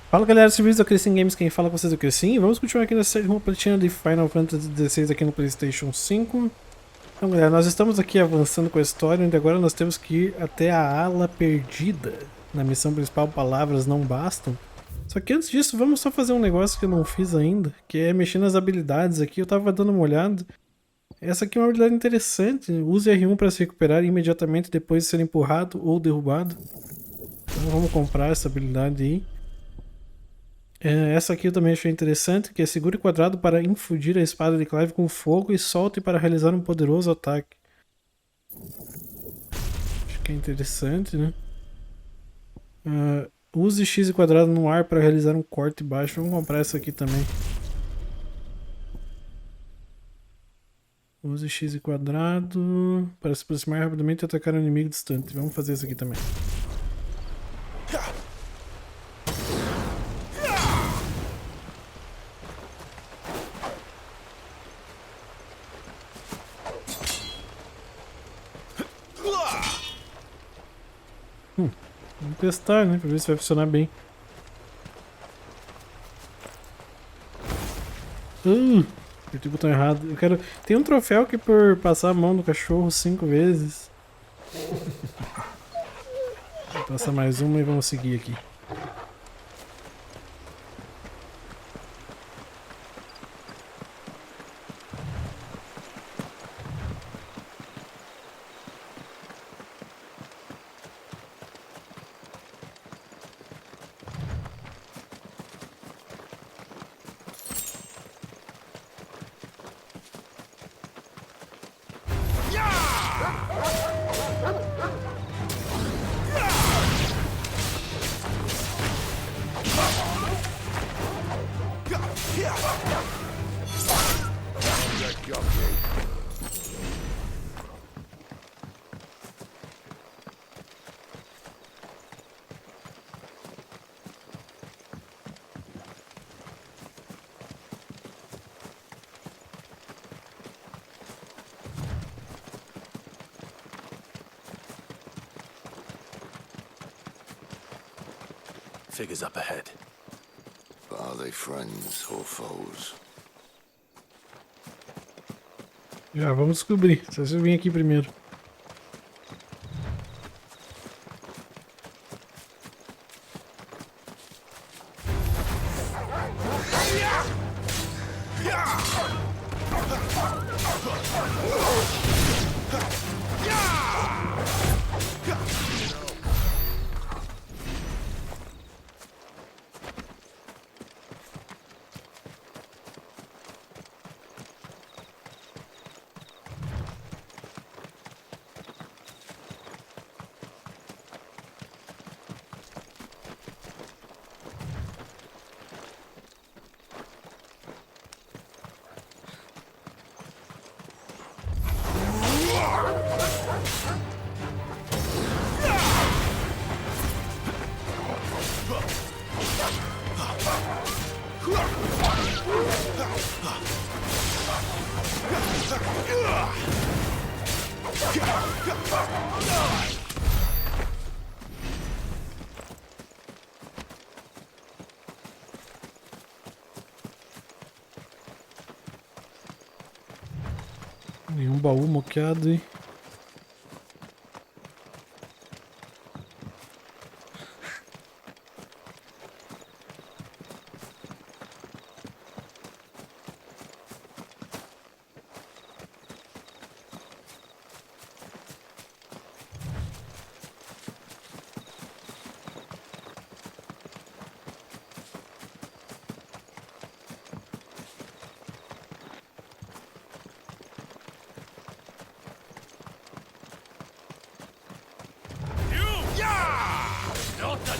Fala galera, serviço da Crescim Games, quem fala com vocês é o Crescim. Vamos continuar aqui na série Rumo Platina de Final Fantasy XVI aqui no PlayStation 5. Então galera, nós estamos aqui avançando com a história, e agora nós temos que ir até a Ala Perdida. Na missão principal, palavras não bastam. Só que antes disso, vamos só fazer um negócio que eu não fiz ainda, que é mexer nas habilidades aqui. Eu tava dando uma olhada. Essa aqui é uma habilidade interessante. Use R1 para se recuperar imediatamente depois de ser empurrado ou derrubado. Então vamos comprar essa habilidade aí. Essa aqui eu também achei interessante, que é segure quadrado para infundir a espada de Clive com fogo e solte para realizar um poderoso ataque. Acho que é interessante, né? Use X e quadrado no ar para realizar um corte baixo. Vamos comprar essa aqui também. Use X e quadrado para se aproximar rapidamente e atacar um inimigo distante. Vamos fazer isso aqui também. Vamos testar, né? Pra ver se vai funcionar bem. Apertei o botão errado. Eu quero... Tem um troféu que por passar a mão no cachorro 5 vezes. Vou passar mais uma e vamos seguir aqui. Figures up ahead. Are they friends or foes? Já vamos descobrir. Só se eu vim aqui primeiro. Nenhum baú moqueado, hein?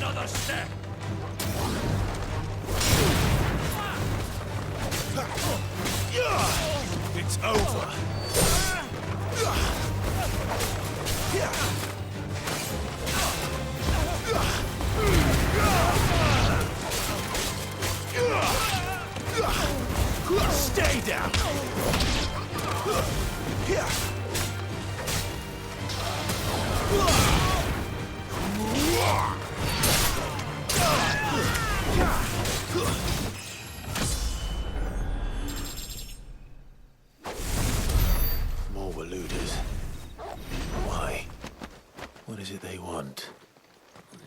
Another step. It's over. Stay down. is it they want?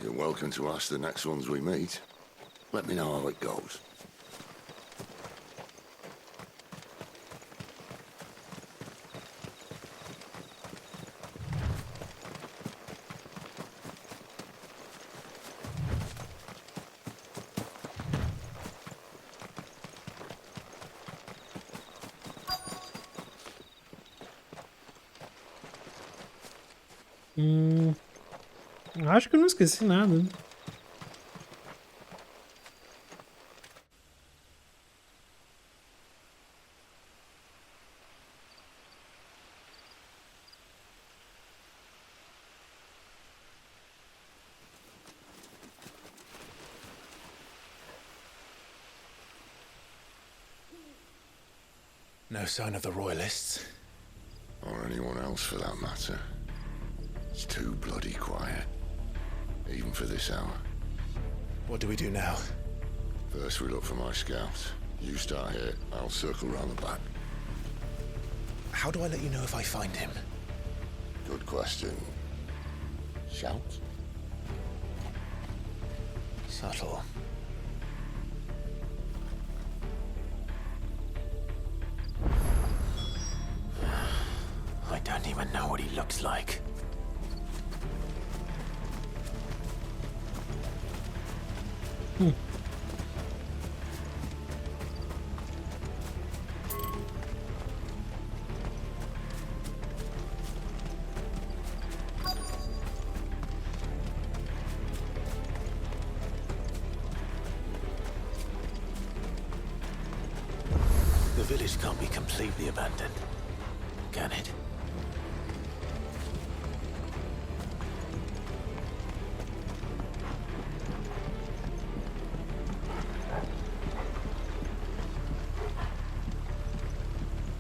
You're welcome to ask the next ones we meet. Let me know how it goes. Acho que eu não esqueci nada. No sign of the royalists. Or anyone else for that matter. It's too bloody quiet. Even for this hour. What do we do now? First we look for my scouts. You start here, I'll circle round the back. How do I let you know if I find him? Good question. Shout? Subtle. I don't even know what he looks like. The village can't be completely abandoned, can it?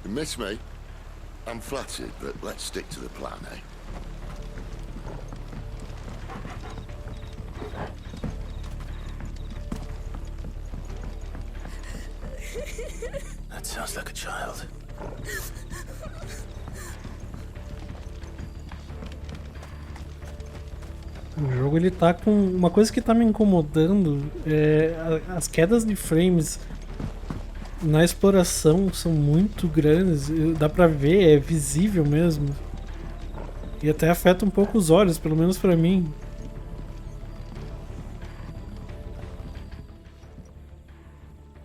You miss me? I'm flattered, but let's stick to the plan, eh? That sounds like a child. O jogo ele tá com uma coisa que tá me incomodando é as quedas de frames na exploração são muito grandes, dá pra ver, é visível mesmo. E até afeta um pouco os olhos, pelo menos pra mim.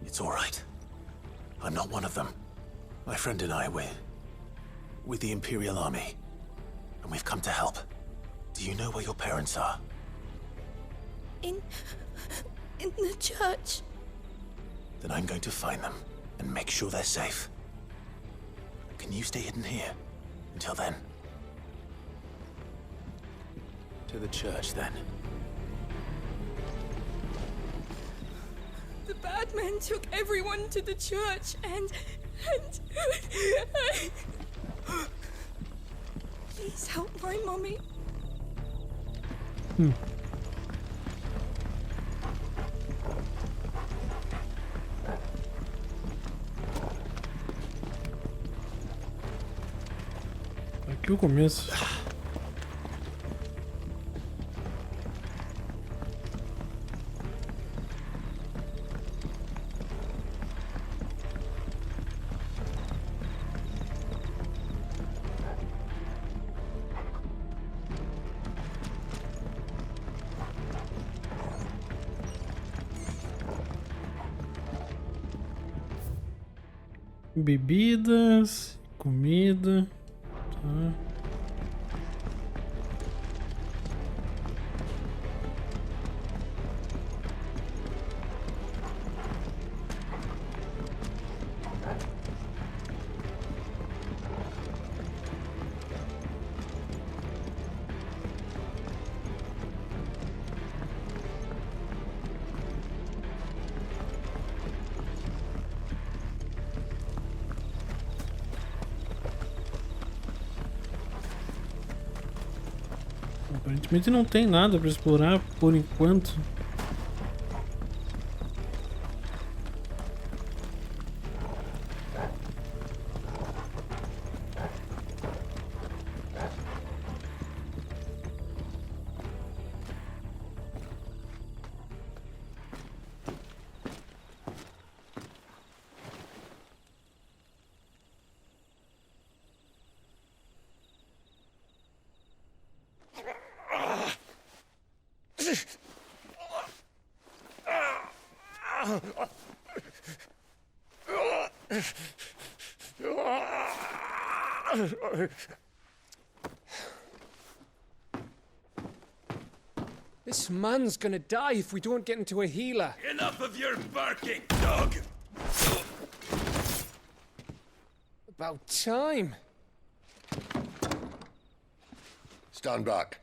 It's all right. I'm not one of them. My friend and I, we're with the Imperial Army, and we've come to help. Do you know where your parents are? In the church. Then I'm going to find them and make sure they're safe. Can you stay hidden here until then? To the church, then. The bad men took everyone to the church and please help my mommy. Aqui o começo. Bebidas, comida, tá. Aparentemente não tem nada para explorar por enquanto. This man's gonna die if we don't get into a healer. Enough of your barking, dog! About time. Stand back.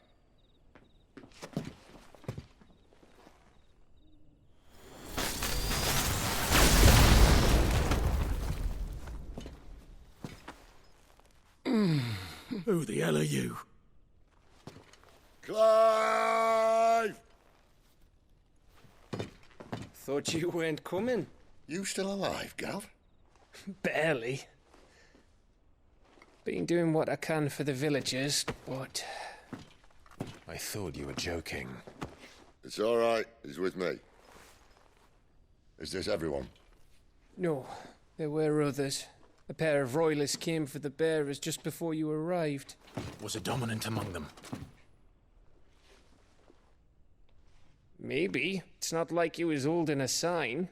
Who the hell are you? Clive! Thought you weren't coming. You still alive, Gav? Barely. Been doing what I can for the villagers, but... I thought you were joking. It's all right. He's with me. Is this everyone? No, there were others. A pair of royalists came for the bearers just before you arrived. Was a dominant among them? Maybe. It's not like he was holding a sign.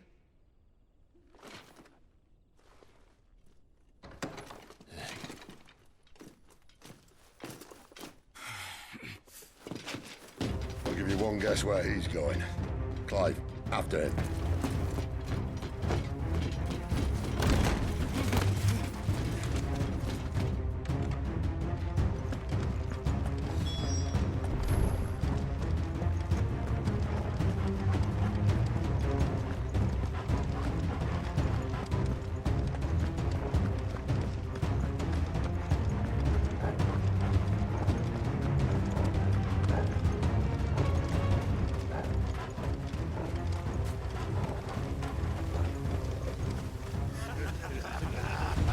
I'll give you one guess where he's going. Clive, after him.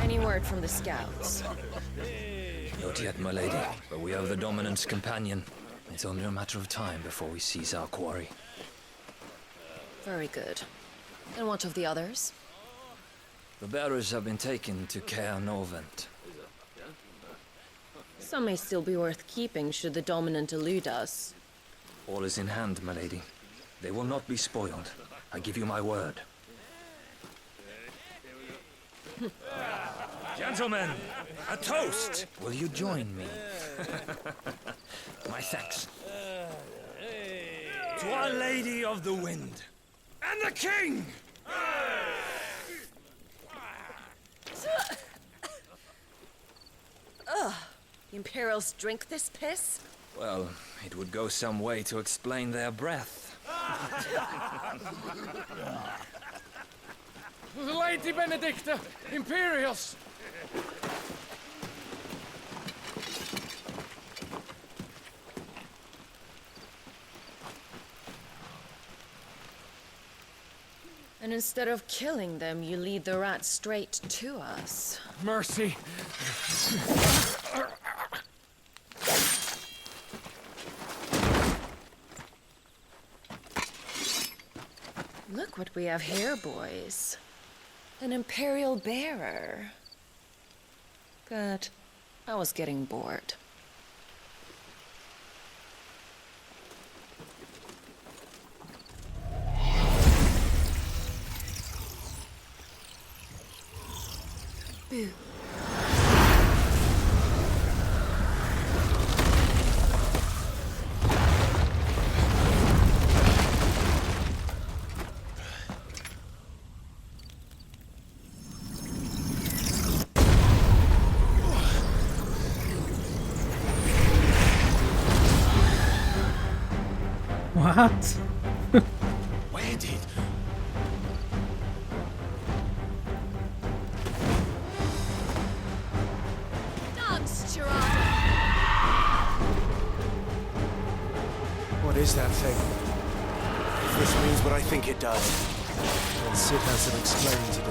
Any word from the scouts? Not yet, my lady, but we have the Dominant's companion. It's only a matter of time before we seize our quarry. Very good. And what of the others? The bearers have been taken to Caer Novent. Some may still be worth keeping should the Dominant elude us. All is in hand, my lady. They will not be spoiled. I give you my word. Gentlemen, a toast! Will you join me? My thanks. To Our Lady of the Wind. And the King! Ugh. The Imperials drink this piss? Well, it would go some way to explain their breath. Lady Benedicta! Imperials! And instead of killing them, you lead the rats straight to us. Mercy! Look what we have here, boys. An Imperial bearer. Good. I was getting bored. Boo. What? Where did? Dance, Chirada! What is that thing? If this means what I think it does, then Sid has some explaining to do.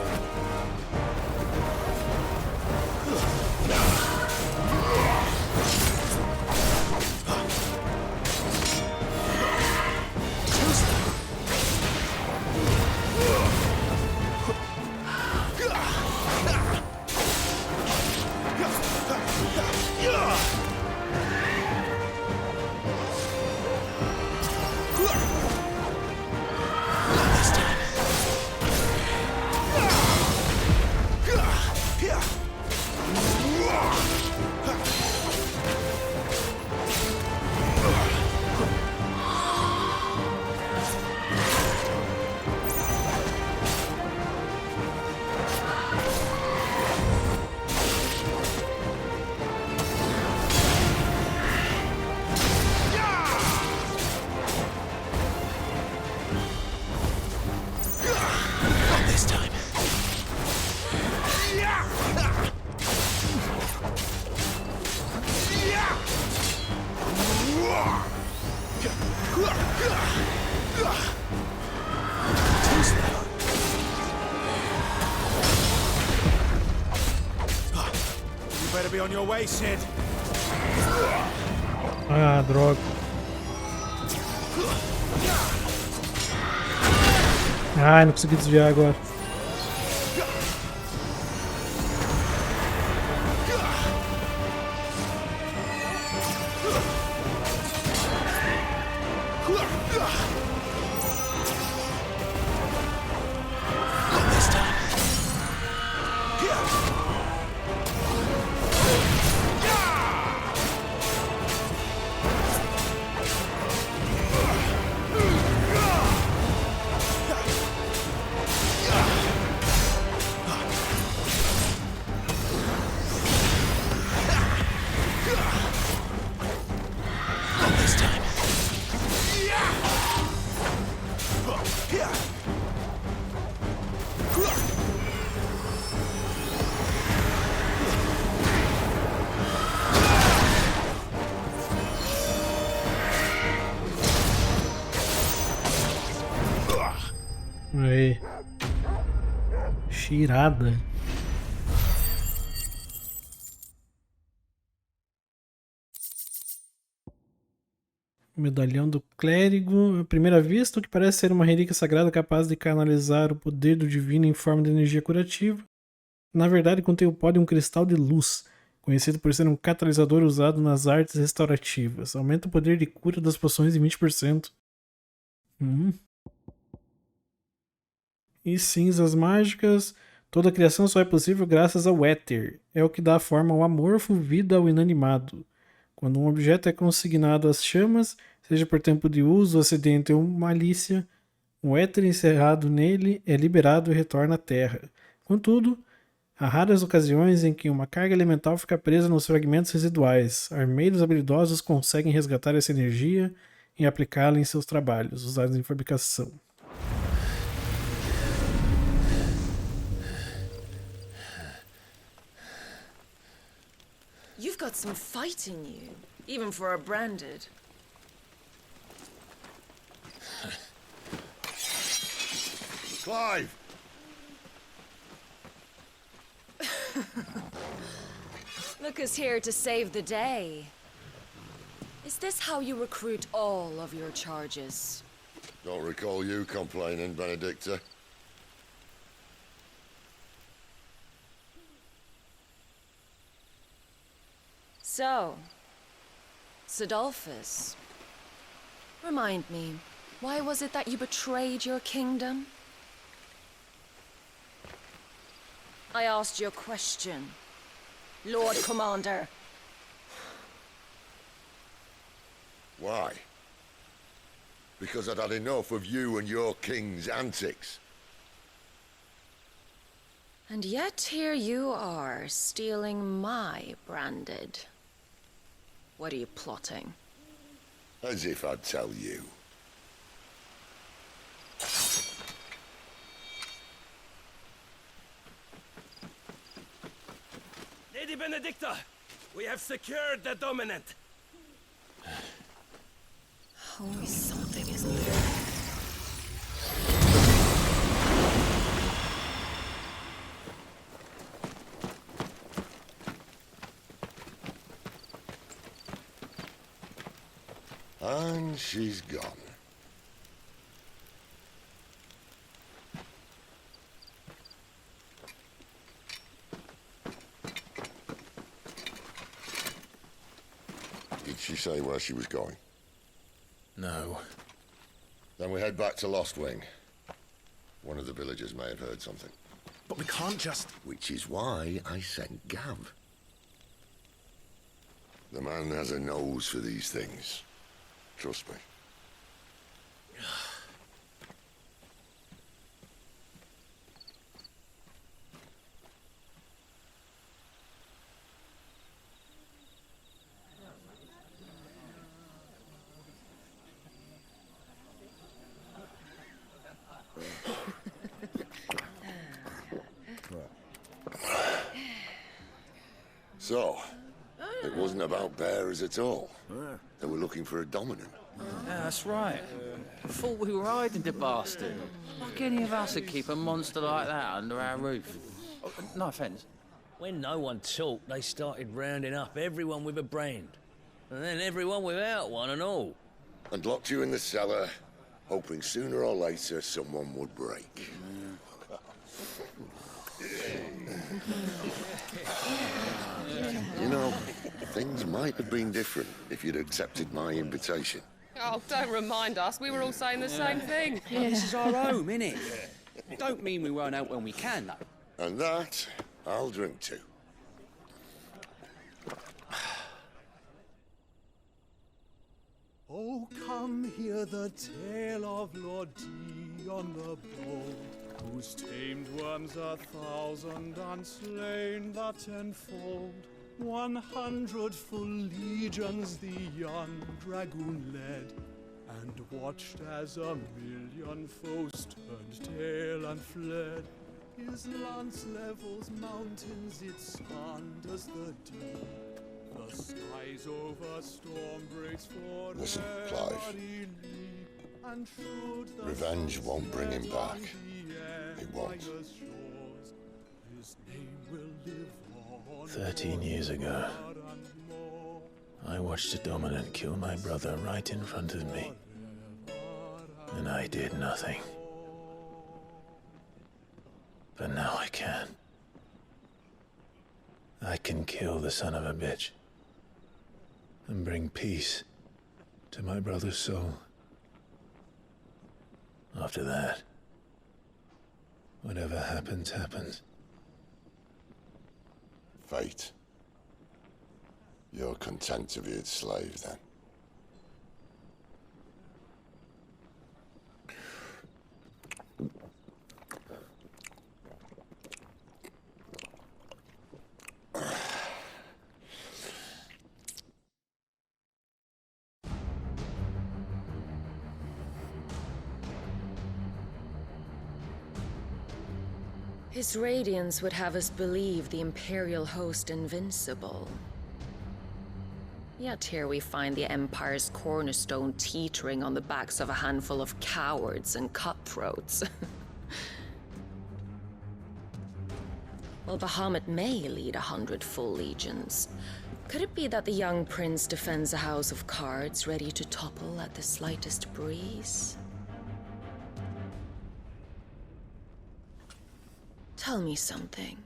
You better be on your way, Sid. Ah, droga. Ai, não consegui desviar agora. Aí. Chirada. Medalhão do Clérigo. À primeira vista, o que parece ser uma relíquia sagrada capaz de canalizar o poder do divino em forma de energia curativa. Na verdade, contém o pó de um cristal de luz, conhecido por ser um catalisador usado nas artes restaurativas. Aumenta o poder de cura das poções em 20%. E cinzas mágicas. Toda criação só é possível graças ao éter. É o que dá forma ao amorfo, vida ao inanimado. Quando um objeto é consignado às chamas, seja por tempo de uso, acidente ou malícia, o éter encerrado nele é liberado e retorna à terra. Contudo, há raras ocasiões em que uma carga elemental fica presa nos fragmentos residuais. Armeiros habilidosos conseguem resgatar essa energia e aplicá-la em seus trabalhos, usados em fabricação. You've got some fight in you, even for a branded. Clive! Look who's here to save the day. Is this how you recruit all of your charges? Don't recall you complaining, Benedicta. So, Sidolphus, remind me, why was it that you betrayed your kingdom? I asked you a question, Lord Commander. Why? Because I'd had enough of you and your king's antics. And yet here you are, stealing my branded. What are you plotting? As if I'd tell you. Lady Benedicta, we have secured the Dominant. Always something, isn't there? And she's gone. Did she say where she was going? No. Then we head back to Lost Wing. One of the villagers may have heard something. But we can't just... Which is why I sent Gav. The man has a nose for these things. Trust me. So, It wasn't about bearers at all. They were looking for a dominant. Yeah, that's right. I thought we were hiding the bastard. Like any of us would keep a monster like that under our roof. Oh, no offence. When no one talked, they started rounding up everyone with a brand. And then everyone without one and all. And locked you in the cellar, hoping sooner or later someone would break. You know, things might have been different if you'd accepted my invitation. Oh, don't remind us. We were all saying the same thing. Yeah, this is our home, innit? Don't mean we won't out when we can, though. And that, I'll drink to. Oh, come hear the tale of Lord Dion the Bold, whose tamed worms 1,000 and slain the tenfold. 100 full legions the young dragoon led, and watched as 1,000,000 foes turned tail and fled. His lance levels mountains, it sanders the deep. The skies over storm breaks for Listen, Clive. and should the Revenge won't bring him back. It won't. His name will live on 13 years ago, I watched a dominant kill my brother right in front of me, and I did nothing. But now I can. I can kill the son of a bitch and bring peace to my brother's soul. After that, whatever happens, happens. Fate. You're content to be its slave, then? His radiance would have us believe the Imperial host invincible. Yet here we find the Empire's cornerstone teetering on the backs of a handful of cowards and cutthroats. While Bahamut may lead 100 full legions, could it be that the young prince defends a house of cards ready to topple at the slightest breeze? Tell me something.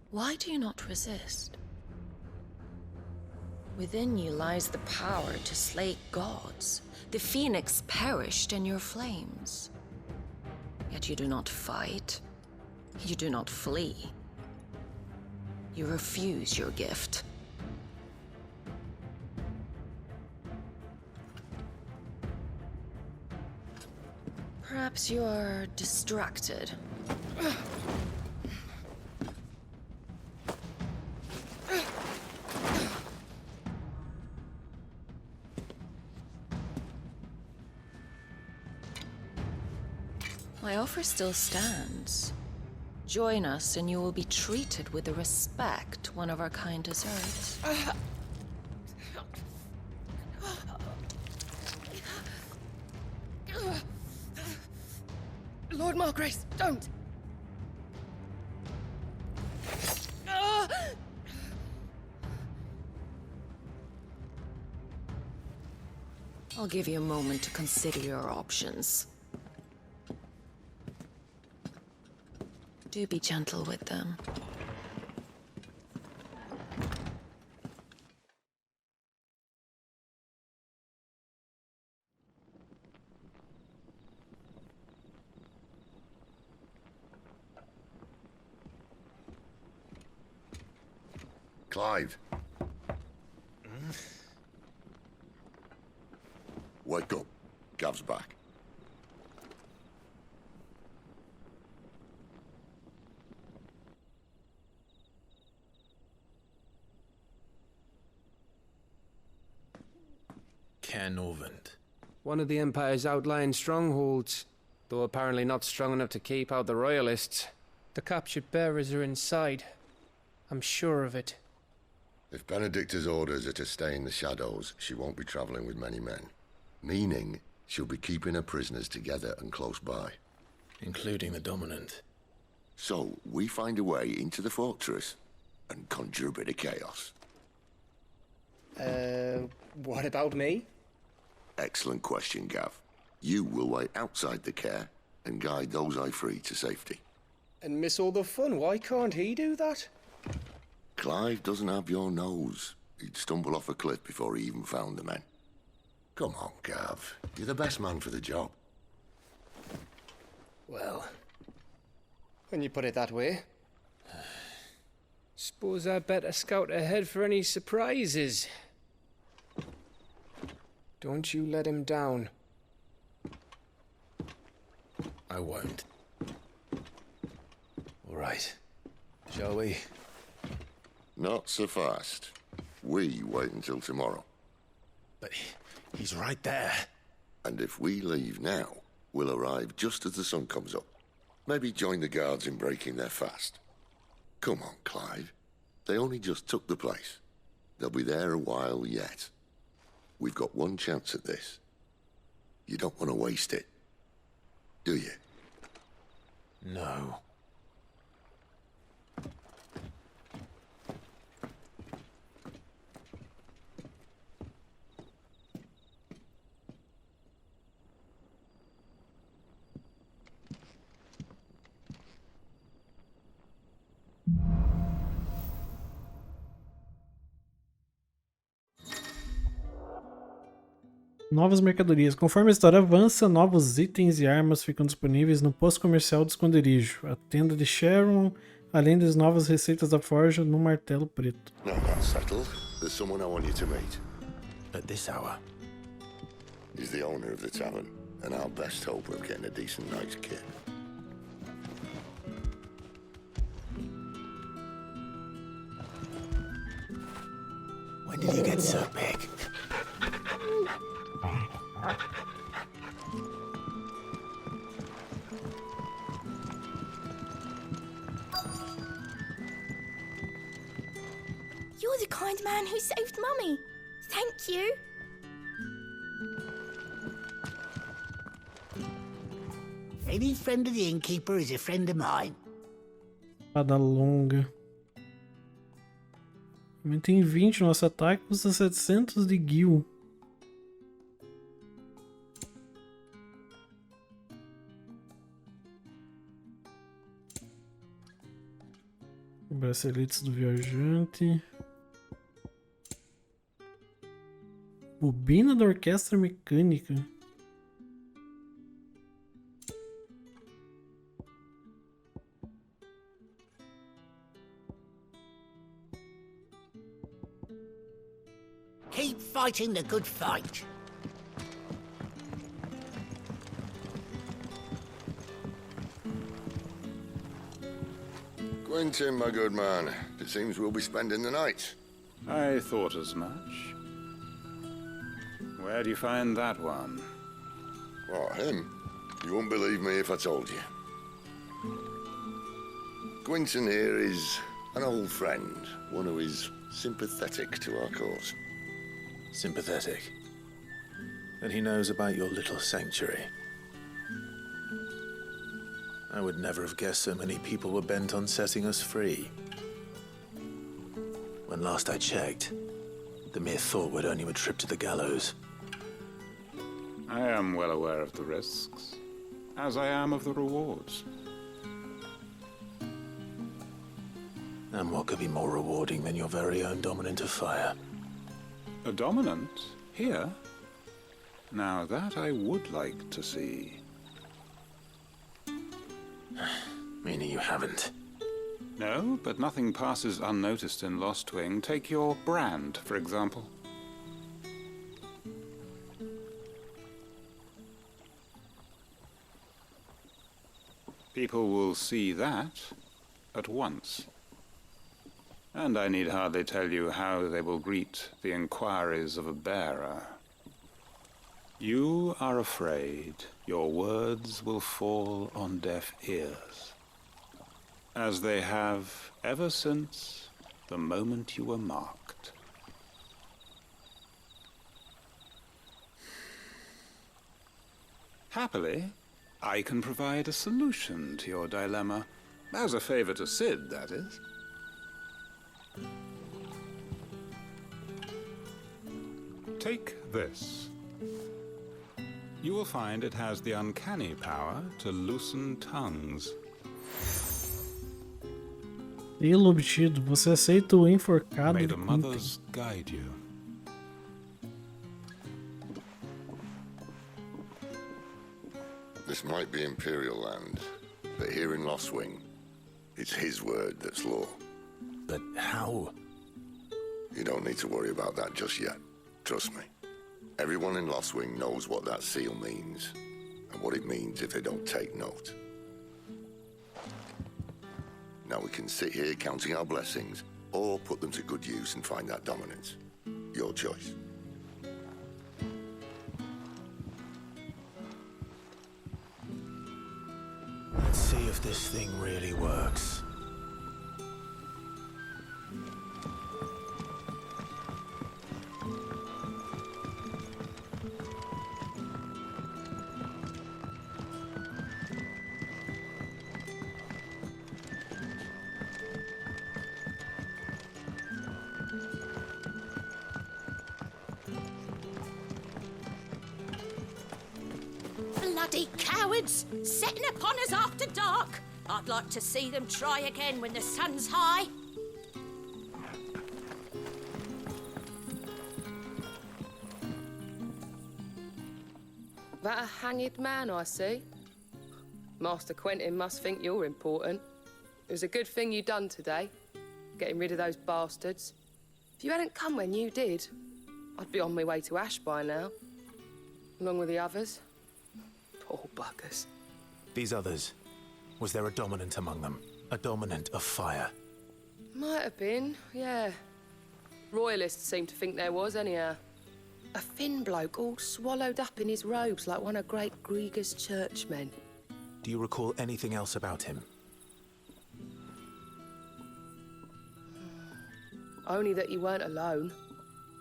Why do you not resist? Within you lies the power to slay gods. The phoenix perished in your flames. Yet you do not fight. You do not flee. You refuse your gift. Perhaps you are distracted. My offer still stands. Join us and you will be treated with the respect one of our kind deserves. Lord Margrace, don't! I'll give you a moment to consider your options. Do be gentle with them. Clive. Wake up. Gav's back. Canovant. One of the Empire's outlying strongholds, though apparently not strong enough to keep out the Royalists. The captured bearers are inside. I'm sure of it. If Benedicta's orders are to stay in the shadows, she won't be traveling with many men. Meaning, she'll be keeping her prisoners together and close by. Including the Dominant. So, we find a way into the fortress and conjure a bit of chaos. What about me? Excellent question, Gav. You will wait outside the care and guide those I free to safety. And miss all the fun. Why can't he do that? Clive doesn't have your nose. He'd stumble off a cliff before he even found the men. Come on, Gav. You're the best man for the job. Well, when you put it that way. Suppose I'd better scout ahead for any surprises. Don't you let him down. I won't. All right. Shall we? Not so fast. We wait until tomorrow. But he's right there. And if we leave now, we'll arrive just as the sun comes up. Maybe join the guards in breaking their fast. Come on, Clive. They only just took the place. They'll be there a while yet. We've got one chance at this. You don't want to waste it, do you? No. Novas mercadorias. Conforme a história avança, novos itens e armas ficam disponíveis no posto comercial do esconderijo, a tenda de Sharon, além das novas receitas da forja no martelo preto. Now that's settled. There's someone I want you to meet. At this hour? He's the owner of the tavern, and our best hope of getting a decent night's kit. When did you get so big? You're the kind man who saved Mummy. Thank you. Any friend of the innkeeper is a friend of mine. Espada longa. Aumenta em 20 nosso ataque, custa 700 de gil. Braceletes do viajante. Bobina da orquestra mecânica. Keep fighting the good fight. Quentin, my good man. It seems we'll be spending the night. I thought as much. Where do you find that one? What, him? You wouldn't believe me if I told you. Quentin here is an old friend, one who is sympathetic to our cause. Sympathetic. And he knows about your little sanctuary. I would never have guessed so many people were bent on setting us free. When last I checked, the mere thought would earn you a trip to the gallows. I am well aware of the risks, as I am of the rewards. And what could be more rewarding than your very own Dominant of Fire? A Dominant? Here? Now that I would like to see. Meaning you haven't? No, but nothing passes unnoticed in Lost Wing. Take your brand, for example. People will see that at once. And I need hardly tell you how they will greet the inquiries of a bearer. You are afraid your words will fall on deaf ears, as they have ever since the moment you were marked. Happily, I can provide a solution to your dilemma. As a favor to Sid, that is. Take this. You will find it has the uncanny power to loosen tongues. Elo obtido. Você aceita o enforcado May de the mothers guide you. This might be Imperial land, but here in Lostwing, it's his word that's law. But how? You don't need to worry about that just yet. Trust me. Everyone in Lostwing knows what that seal means, and what it means if they don't take note. Now we can sit here counting our blessings, or put them to good use and find that dominance. Your choice. Let's see if this thing really works. Bloody cowards! Setting upon us after dark! I'd like to see them try again when the sun's high. That a hanged man I see? Master Quentin must think you're important. It was a good thing you done today, getting rid of those bastards. If you hadn't come when you did, I'd be on my way to Ash by now, along with the others. Poor buggers. These others, was there a dominant among them? A dominant of fire? Might have been, yeah. Royalists seem to think there was, anyhow. A thin bloke all swallowed up in his robes like one of Great Grieger's churchmen. Do you recall anything else about him? Only that he weren't alone.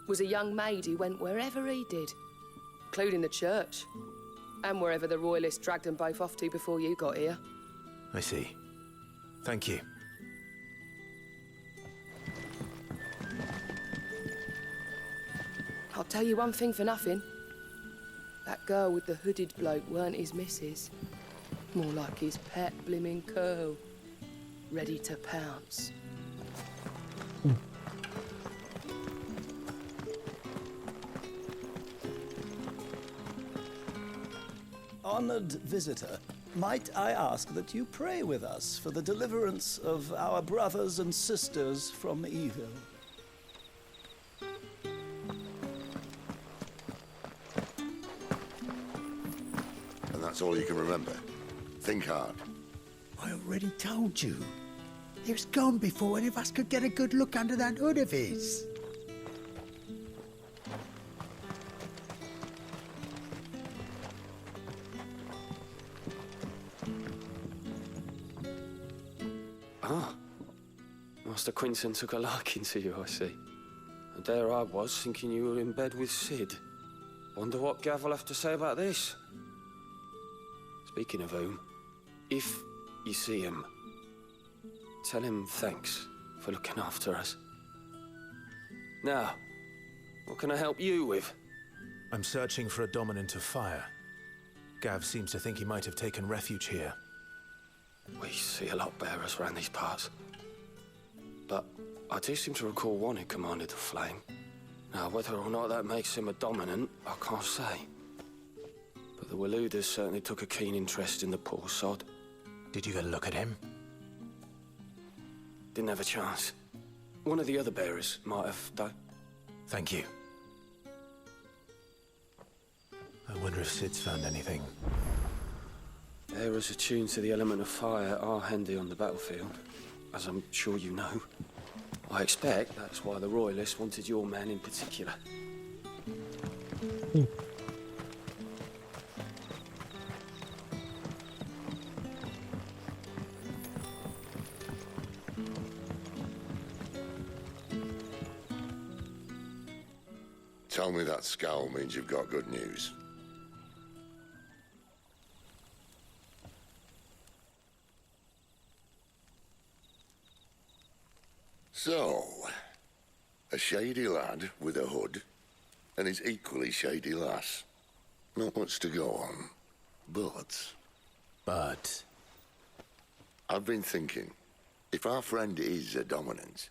Was a young maid who went wherever he did, including the church, and wherever the Royalists dragged them both off to before you got here. I see. Thank you. I'll tell you one thing for nothing. That girl with the hooded bloke weren't his missus. More like his pet blimmin' curl. Ready to pounce. Honored visitor, might I ask that you pray with us for the deliverance of our brothers and sisters from evil? And that's all you can remember. Think hard. I already told you. He was gone before any of us could get a good look under that hood of his. Ah, Master Quinton took a liking to you, I see. And there I was, thinking you were in bed with Sid. Wonder what Gav will have to say about this. Speaking of whom, if you see him, tell him thanks for looking after us. Now, what can I help you with? I'm searching for a dominant of fire. Gav seems to think he might have taken refuge here. We see a lot bearers around these parts. But I do seem to recall one who commanded the flame. Now, whether or not that makes him a dominant, I can't say. But the Waluders certainly took a keen interest in the poor sod. Did you get a look at him? Didn't have a chance. One of the other bearers might have, though. Thank you. I wonder if Sid's found anything. Bearers attuned to the element of fire are handy on the battlefield, as I'm sure you know. I expect that's why the Royalists wanted your man in particular. me that scowl means you've got good news. So, a shady lad with a hood, and his equally shady lass. Not much to go on, but... I've been thinking, if our friend is a dominant,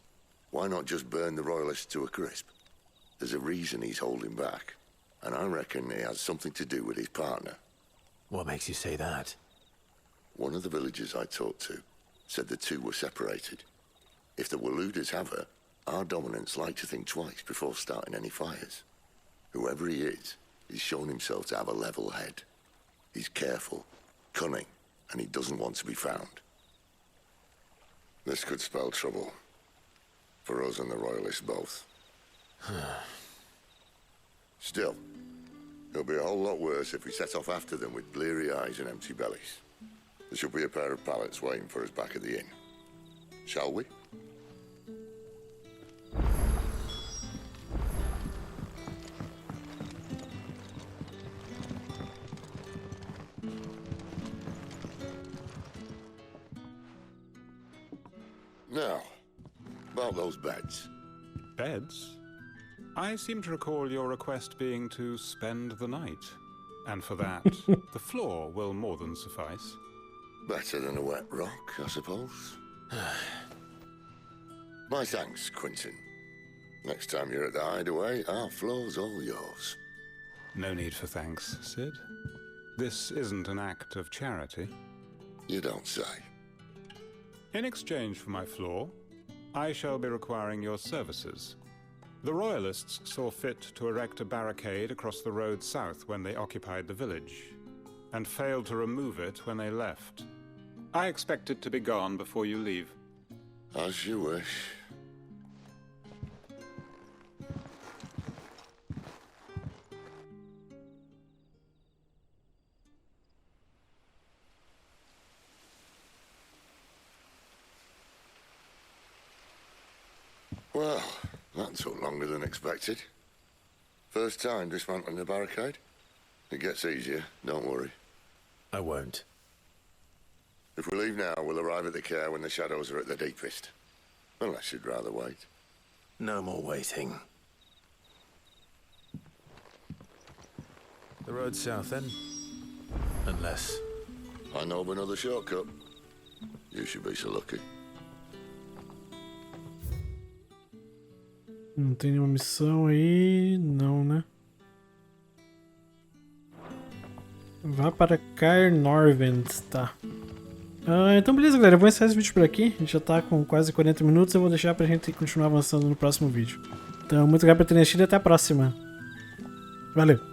why not just burn the royalists to a crisp? There's a reason he's holding back, and I reckon it has something to do with his partner. What makes you say that? One of the villagers I talked to said the two were separated. If the Waluders have her, our dominants like to think twice before starting any fires. Whoever he is, he's shown himself to have a level head. He's careful, cunning, and he doesn't want to be found. This could spell trouble. For us and the Royalists both. Still, it'll be a whole lot worse if we set off after them with bleary eyes and empty bellies. There should be a pair of pallets waiting for us back at the inn. Shall we? Now, about those beds. Beds? I seem to recall your request being to spend the night. And for that, the floor will more than suffice. Better than a wet rock, I suppose. My thanks, Quentin. Next time you're at the hideaway, our floor's all yours. No need for thanks, Sid. This isn't an act of charity. You don't say. In exchange for my floor, I shall be requiring your services. The Royalists saw fit to erect a barricade across the road south when they occupied the village, and failed to remove it when they left. I expect it to be gone before you leave. As you wish. Well, that took longer than expected. First time dismantling the barricade? It gets easier, don't worry. I won't. If we leave now, we'll arrive at the care when the shadows are at their deepest. Unless you'd rather wait. No more waiting. The road south then? Unless... I know of another shortcut. You should be so lucky. Não tem nenhuma missão aí, não, né? Vá para Cairnorvend, tá. Então beleza, galera, eu vou encerrar esse vídeo por aqui. A gente já tá com quase 40 minutos, eu vou deixar pra gente continuar avançando no próximo vídeo. Então, muito obrigado por terem assistido e até a próxima. Valeu!